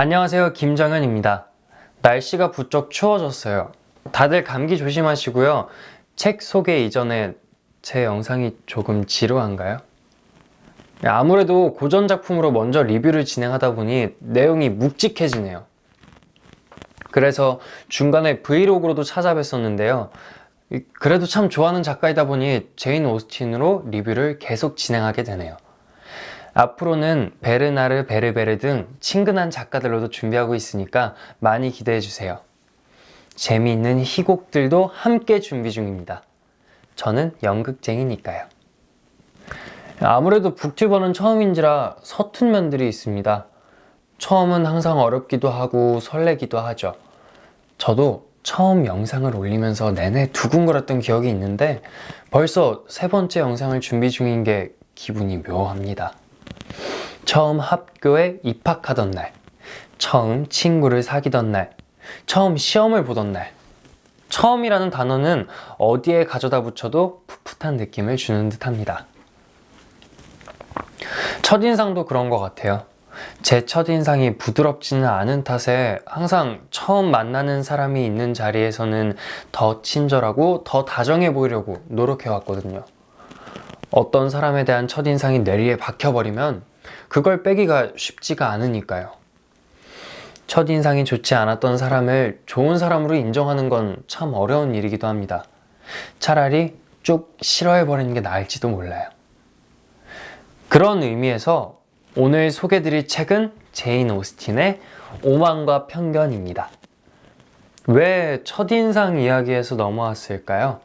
안녕하세요, 김정현입니다. 날씨가 부쩍 추워졌어요. 다들 감기 조심하시고요. 책 소개 이전에 제 영상이 조금 지루한가요? 아무래도 고전 작품으로 먼저 리뷰를 진행하다 보니 내용이 묵직해지네요. 그래서 중간에 브이로그로도 찾아뵀었는데요. 그래도 참 좋아하는 작가이다 보니 제인 오스틴으로 리뷰를 계속 진행하게 되네요. 앞으로는 베르나르 베르베르 등 친근한 작가들로도 준비하고 있으니까 많이 기대해주세요. 재미있는 희곡들도 함께 준비 중입니다. 저는 연극쟁이니까요. 아무래도 북튜버는 처음인지라 서툰 면들이 있습니다. 처음은 항상 어렵기도 하고 설레기도 하죠. 저도 처음 영상을 올리면서 내내 두근거렸던 기억이 있는데 벌써 세 번째 영상을 준비 중인 게 기분이 묘합니다. 처음 학교에 입학하던 날, 처음 친구를 사귀던 날, 처음 시험을 보던 날. 처음이라는 단어는 어디에 가져다 붙여도 풋풋한 느낌을 주는 듯 합니다. 첫인상도 그런 것 같아요. 제 첫인상이 부드럽지는 않은 탓에 항상 처음 만나는 사람이 있는 자리에서는 더 친절하고 더 다정해 보이려고 노력해왔거든요. 어떤 사람에 대한 첫인상이 뇌리에 박혀버리면 그걸 빼기가 쉽지가 않으니까요. 첫인상이 좋지 않았던 사람을 좋은 사람으로 인정하는 건 참 어려운 일이기도 합니다. 차라리 쭉 싫어해버리는 게 나을지도 몰라요. 그런 의미에서 오늘 소개드릴 책은 제인 오스틴의 오만과 편견입니다. 왜 첫인상 이야기에서 넘어왔을까요?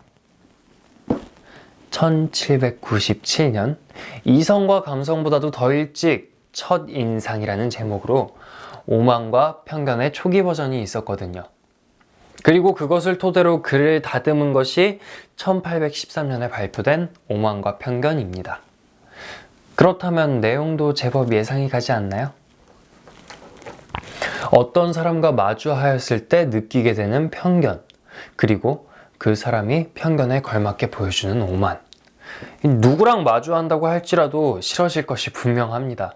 1797년 이성과 감성보다도 더 일찍 첫인상이라는 제목으로 오만과 편견의 초기 버전이 있었거든요. 그리고 그것을 토대로 글을 다듬은 것이 1813년에 발표된 오만과 편견입니다. 그렇다면 내용도 제법 예상이 가지 않나요? 어떤 사람과 마주하였을 때 느끼게 되는 편견, 그리고 그 사람이 편견에 걸맞게 보여주는 오만. 누구랑 마주한다고 할지라도 싫어질 것이 분명합니다.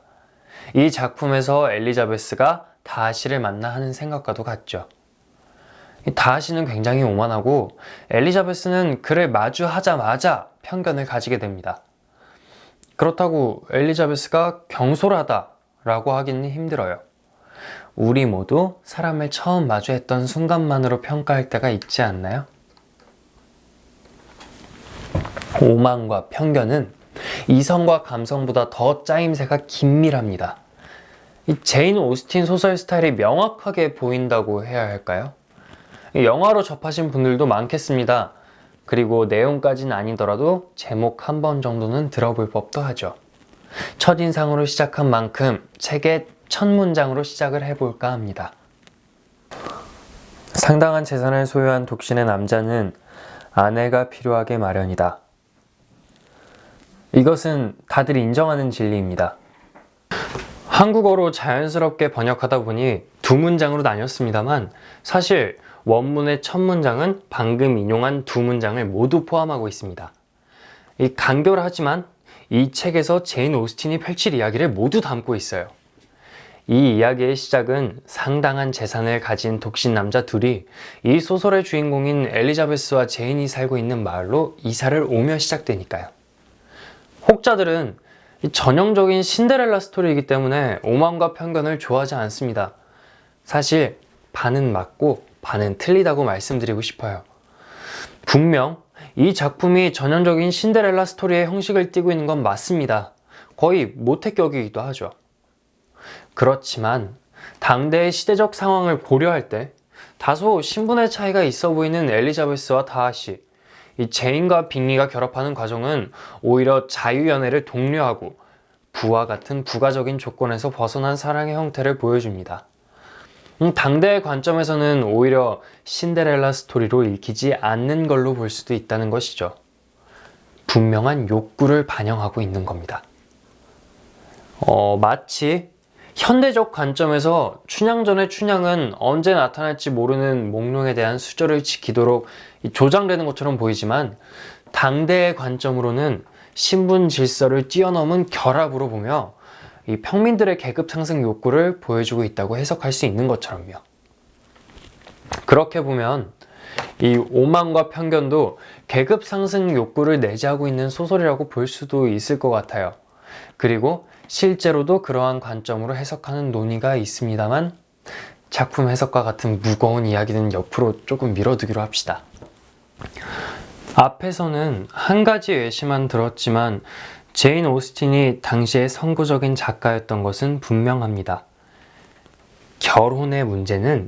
이 작품에서 엘리자베스가 다하시를 만나 하는 생각과도 같죠. 다하시는 굉장히 오만하고 엘리자베스는 그를 마주하자마자 편견을 가지게 됩니다. 그렇다고 엘리자베스가 경솔하다라고 하기는 힘들어요. 우리 모두 사람을 처음 마주했던 순간만으로 평가할 때가 있지 않나요? 오만과 편견은 이성과 감성보다 더 짜임새가 긴밀합니다. 이 제인 오스틴 소설 스타일이 명확하게 보인다고 해야 할까요? 영화로 접하신 분들도 많겠습니다. 그리고 내용까지는 아니더라도 제목 한 번 정도는 들어볼 법도 하죠. 첫인상으로 시작한 만큼 책의 첫 문장으로 시작을 해볼까 합니다. 상당한 재산을 소유한 독신의 남자는 아내가 필요하게 마련이다. 이것은 다들 인정하는 진리입니다. 한국어로 자연스럽게 번역하다 보니 두 문장으로 나뉘었습니다만 사실 원문의 첫 문장은 방금 인용한 두 문장을 모두 포함하고 있습니다. 간결하지만 이 책에서 제인 오스틴이 펼칠 이야기를 모두 담고 있어요. 이 이야기의 시작은 상당한 재산을 가진 독신 남자 둘이 이 소설의 주인공인 엘리자베스와 제인이 살고 있는 마을로 이사를 오며 시작되니까요. 혹자들은 전형적인 신데렐라 스토리이기 때문에 오만과 편견을 좋아하지 않습니다. 사실 반은 맞고 반은 틀리다고 말씀드리고 싶어요. 분명 이 작품이 전형적인 신데렐라 스토리의 형식을 띠고 있는 건 맞습니다. 거의 모태격이기도 하죠. 그렇지만 당대의 시대적 상황을 고려할 때 다소 신분의 차이가 있어 보이는 엘리자베스와 다하시, 이 제인과 빅리가 결합하는 과정은 오히려 자유연애를 독려하고 부와 같은 부가적인 조건에서 벗어난 사랑의 형태를 보여줍니다. 당대의 관점에서는 오히려 신데렐라 스토리로 읽히지 않는 걸로 볼 수도 있다는 것이죠. 분명한 욕구를 반영하고 있는 겁니다. 마치 현대적 관점에서 춘향 전의 춘향은 언제 나타날지 모르는 몽룡에 대한 수절을 지키도록 조장되는 것처럼 보이지만 당대의 관점으로는 신분 질서를 뛰어넘은 결합으로 보며 이 평민들의 계급 상승 욕구를 보여주고 있다고 해석할 수 있는 것처럼요. 그렇게 보면 이 오만과 편견도 계급 상승 욕구를 내재하고 있는 소설이라고 볼 수도 있을 것 같아요. 그리고 실제로도 그러한 관점으로 해석하는 논의가 있습니다만 작품 해석과 같은 무거운 이야기는 옆으로 조금 밀어두기로 합시다. 앞에서는 한 가지 예시만 들었지만 제인 오스틴이 당시의 선구적인 작가였던 것은 분명합니다. 결혼의 문제는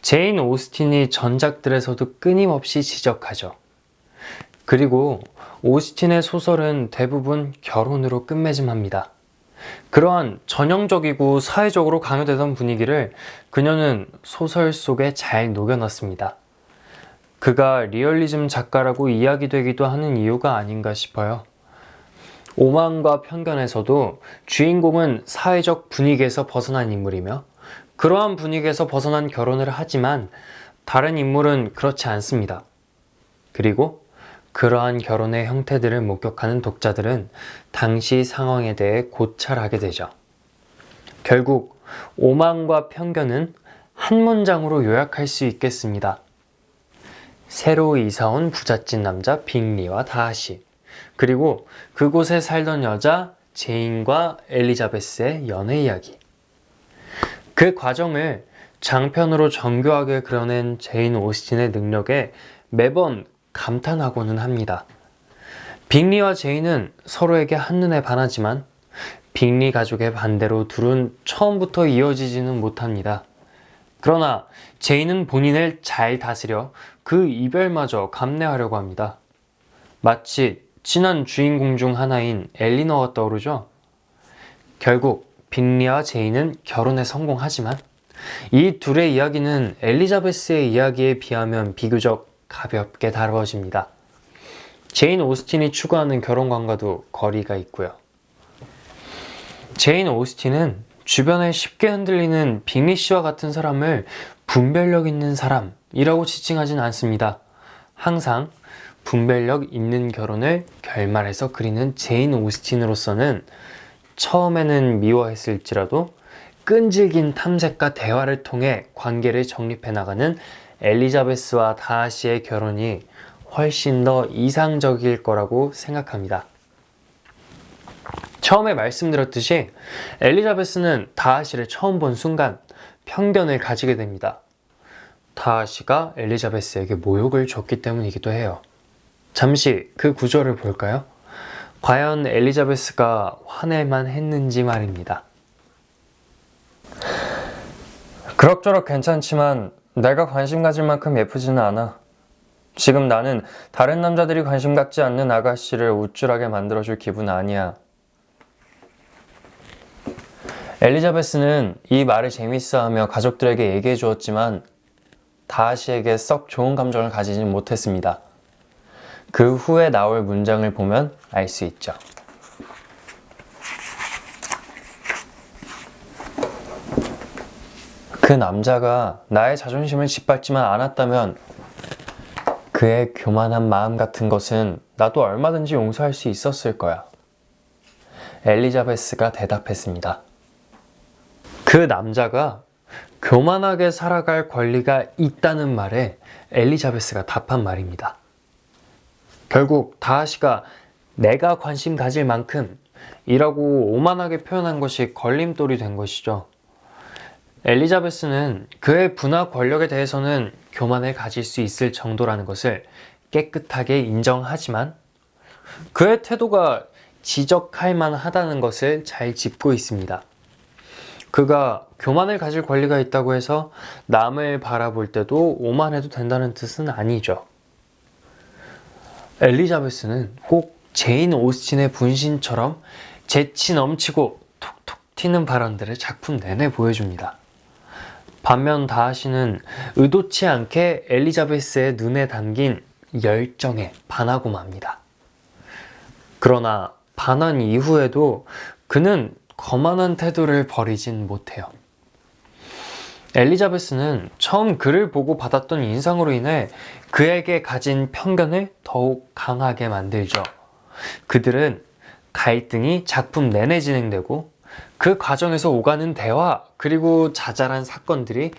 제인 오스틴이 전작들에서도 끊임없이 지적하죠. 그리고 오스틴의 소설은 대부분 결혼으로 끝맺음합니다. 그러한 전형적이고 사회적으로 강요되던 분위기를 그녀는 소설 속에 잘 녹여놨습니다. 그가 리얼리즘 작가라고 이야기되기도 하는 이유가 아닌가 싶어요. 오만과 편견에서도 주인공은 사회적 분위기에서 벗어난 인물이며 그러한 분위기에서 벗어난 결혼을 하지만 다른 인물은 그렇지 않습니다. 그리고 그러한 결혼의 형태들을 목격하는 독자들은 당시 상황에 대해 고찰하게 되죠. 결국 오만과 편견은 한 문장으로 요약할 수 있겠습니다. 새로 이사온 부잣집 남자 빅리와 다하시, 그리고 그곳에 살던 여자 제인과 엘리자베스의 연애 이야기. 그 과정을 장편으로 정교하게 그려낸 제인 오스틴의 능력에 매번 감탄하고는 합니다. 빅리와 제인은 서로에게 한눈에 반하지만 빅리 가족의 반대로 둘은 처음부터 이어지지는 못합니다. 그러나 제인은 본인을 잘 다스려 그 이별마저 감내하려고 합니다. 마치 친한 주인공 중 하나인 엘리너가 떠오르죠. 결국 빅리와 제인은 결혼에 성공하지만 이 둘의 이야기는 엘리자베스의 이야기에 비하면 비교적 가볍게 다뤄집니다. 제인 오스틴이 추구하는 결혼관과도 거리가 있고요. 제인 오스틴은 주변에 쉽게 흔들리는 빅리 씨와 같은 사람을 분별력 있는 사람이라고 지칭하진 않습니다. 항상 분별력 있는 결혼을 결말에서 그리는 제인 오스틴으로서는 처음에는 미워했을지라도 끈질긴 탐색과 대화를 통해 관계를 정립해 나가는 엘리자베스와 다하시의 결혼이 훨씬 더 이상적일 거라고 생각합니다. 처음에 말씀드렸듯이 엘리자베스는 다하시를 처음 본 순간 편견을 가지게 됩니다. 다하시가 엘리자베스에게 모욕을 줬기 때문이기도 해요. 잠시 그 구절을 볼까요? 과연 엘리자베스가 화낼만 했는지 말입니다. 그럭저럭 괜찮지만 내가 관심 가질 만큼 예쁘지는 않아. 지금 나는 다른 남자들이 관심 갖지 않는 아가씨를 우쭐하게 만들어줄 기분 아니야. 엘리자베스는 이 말을 재밌어하며 가족들에게 얘기해 주었지만 다하시에게 썩 좋은 감정을 가지진 못했습니다. 그 후에 나올 문장을 보면 알 수 있죠. 그 남자가 나의 자존심을 짓밟지만 않았다면 그의 교만한 마음 같은 것은 나도 얼마든지 용서할 수 있었을 거야. 엘리자베스가 대답했습니다. 그 남자가 교만하게 살아갈 권리가 있다는 말에 엘리자베스가 답한 말입니다. 결국 다하시가 내가 관심 가질 만큼 이라고 오만하게 표현한 것이 걸림돌이 된 것이죠. 엘리자베스는 그의 부나 권력에 대해서는 교만을 가질 수 있을 정도라는 것을 깨끗하게 인정하지만 그의 태도가 지적할 만하다는 것을 잘 짚고 있습니다. 그가 교만을 가질 권리가 있다고 해서 남을 바라볼 때도 오만해도 된다는 뜻은 아니죠. 엘리자베스는 꼭 제인 오스틴의 분신처럼 재치 넘치고 톡톡 튀는 발언들을 작품 내내 보여줍니다. 반면 다하시는 의도치 않게 엘리자베스의 눈에 담긴 열정에 반하고 맙니다. 그러나 반한 이후에도 그는 거만한 태도를 버리진 못해요. 엘리자베스는 처음 그를 보고 받았던 인상으로 인해 그에게 가진 편견을 더욱 강하게 만들죠. 그들은 갈등이 작품 내내 진행되고 그 과정에서 오가는 대화, 그리고 자잘한 사건들이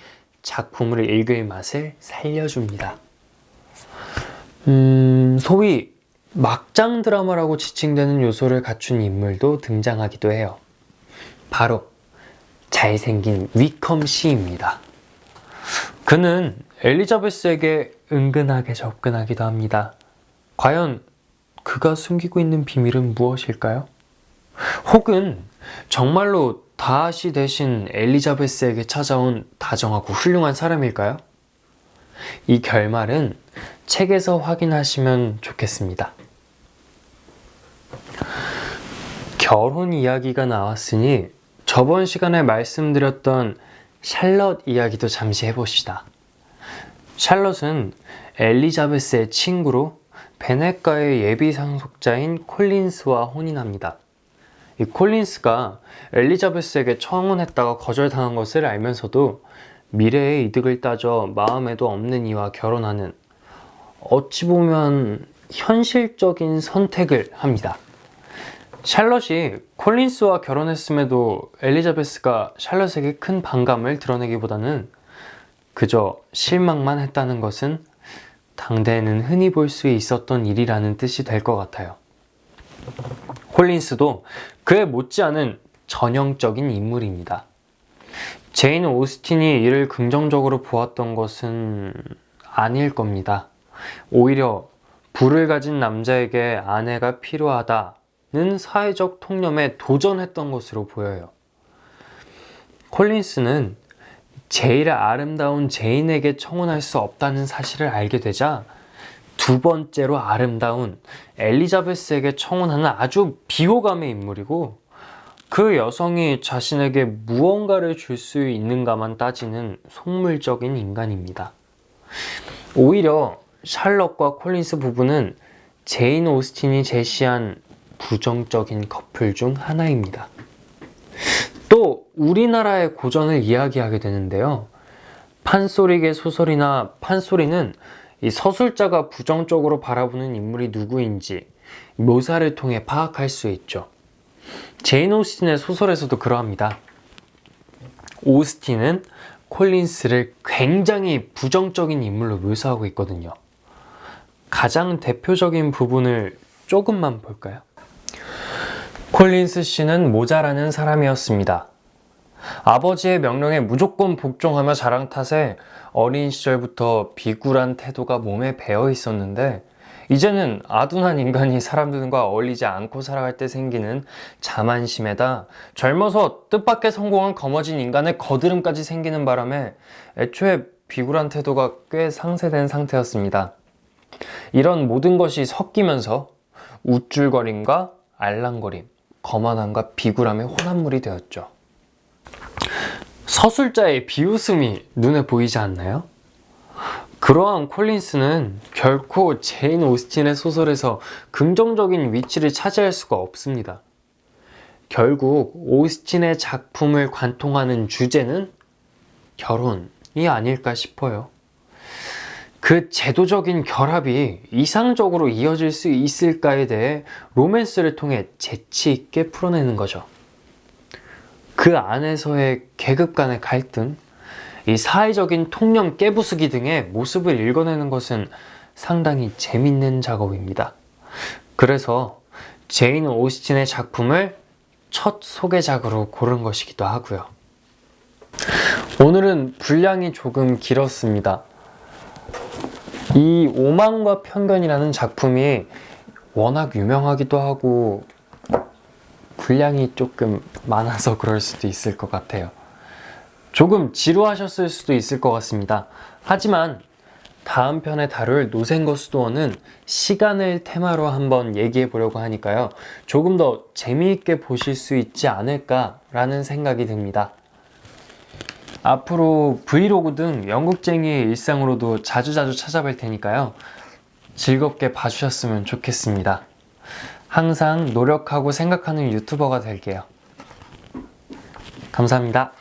작품을 읽을 맛을 살려줍니다. 소위 막장 드라마라고 지칭되는 요소를 갖춘 인물도 등장하기도 해요. 바로 잘생긴 위컴 씨입니다. 그는 엘리자베스에게 은근하게 접근하기도 합니다. 과연 그가 숨기고 있는 비밀은 무엇일까요? 혹은 정말로 다시 대신 엘리자베스에게 찾아온 다정하고 훌륭한 사람일까요? 이 결말은 책에서 확인하시면 좋겠습니다. 결혼 이야기가 나왔으니 저번 시간에 말씀드렸던 샬럿 이야기도 잠시 해봅시다. 샬럿은 엘리자베스의 친구로 베넷가의 예비 상속자인 콜린스와 혼인합니다. 이 콜린스가 엘리자베스에게 청혼했다가 거절당한 것을 알면서도 미래의 이득을 따져 마음에도 없는 이와 결혼하는, 어찌 보면 현실적인 선택을 합니다. 샬럿이 콜린스와 결혼했음에도 엘리자베스가 샬럿에게 큰 반감을 드러내기보다는 그저 실망만 했다는 것은 당대에는 흔히 볼 수 있었던 일이라는 뜻이 될 것 같아요. 콜린스도 그에 못지않은 전형적인 인물입니다. 제인 오스틴이 이를 긍정적으로 보았던 것은 아닐 겁니다. 오히려 부를 가진 남자에게 아내가 필요하다는 사회적 통념에 도전했던 것으로 보여요. 콜린스는 제일 아름다운 제인에게 청혼할 수 없다는 사실을 알게 되자 두 번째로 아름다운 엘리자베스에게 청혼하는 아주 비호감의 인물이고, 그 여성이 자신에게 무언가를 줄 수 있는가만 따지는 속물적인 인간입니다. 오히려 샬럿과 콜린스 부부는 제인 오스틴이 제시한 부정적인 커플 중 하나입니다. 또 우리나라의 고전을 이야기하게 되는데요. 판소리계 소설이나 판소리는 이 서술자가 부정적으로 바라보는 인물이 누구인지 묘사를 통해 파악할 수 있죠. 제인 오스틴의 소설에서도 그러합니다. 오스틴은 콜린스를 굉장히 부정적인 인물로 묘사하고 있거든요. 가장 대표적인 부분을 조금만 볼까요? 콜린스 씨는 모자라는 사람이었습니다. 아버지의 명령에 무조건 복종하며 자란 탓에 어린 시절부터 비굴한 태도가 몸에 배어 있었는데, 이제는 아둔한 인간이 사람들과 어울리지 않고 살아갈 때 생기는 자만심에다 젊어서 뜻밖의 성공을 거머쥔 인간의 거드름까지 생기는 바람에 애초에 비굴한 태도가 꽤 상쇄된 상태였습니다. 이런 모든 것이 섞이면서 우쭐거림과 알랑거림, 거만함과 비굴함의 혼합물이 되었죠. 서술자의 비웃음이 눈에 보이지 않나요? 그러한 콜린스는 결코 제인 오스틴의 소설에서 긍정적인 위치를 차지할 수가 없습니다. 결국 오스틴의 작품을 관통하는 주제는 결혼이 아닐까 싶어요. 그 제도적인 결합이 이상적으로 이어질 수 있을까에 대해 로맨스를 통해 재치 있게 풀어내는 거죠. 그 안에서의 계급 간의 갈등, 이 사회적인 통념 깨부수기 등의 모습을 읽어내는 것은 상당히 재밌는 작업입니다. 그래서 제인 오스틴의 작품을 첫 소개작으로 고른 것이기도 하고요. 오늘은 분량이 조금 길었습니다. 이 오만과 편견이라는 작품이 워낙 유명하기도 하고 분량이 조금 많아서 그럴 수도 있을 것 같아요. 조금 지루하셨을 수도 있을 것 같습니다. 하지만 다음 편에 다룰 노생거 수도원은 시간을 테마로 한번 얘기해 보려고 하니까요. 조금 더 재미있게 보실 수 있지 않을까라는 생각이 듭니다. 앞으로 브이로그 등 연극쟁이의 일상으로도 자주자주 찾아뵐 테니까요. 즐겁게 봐주셨으면 좋겠습니다. 항상 노력하고 생각하는 유튜버가 될게요. 감사합니다.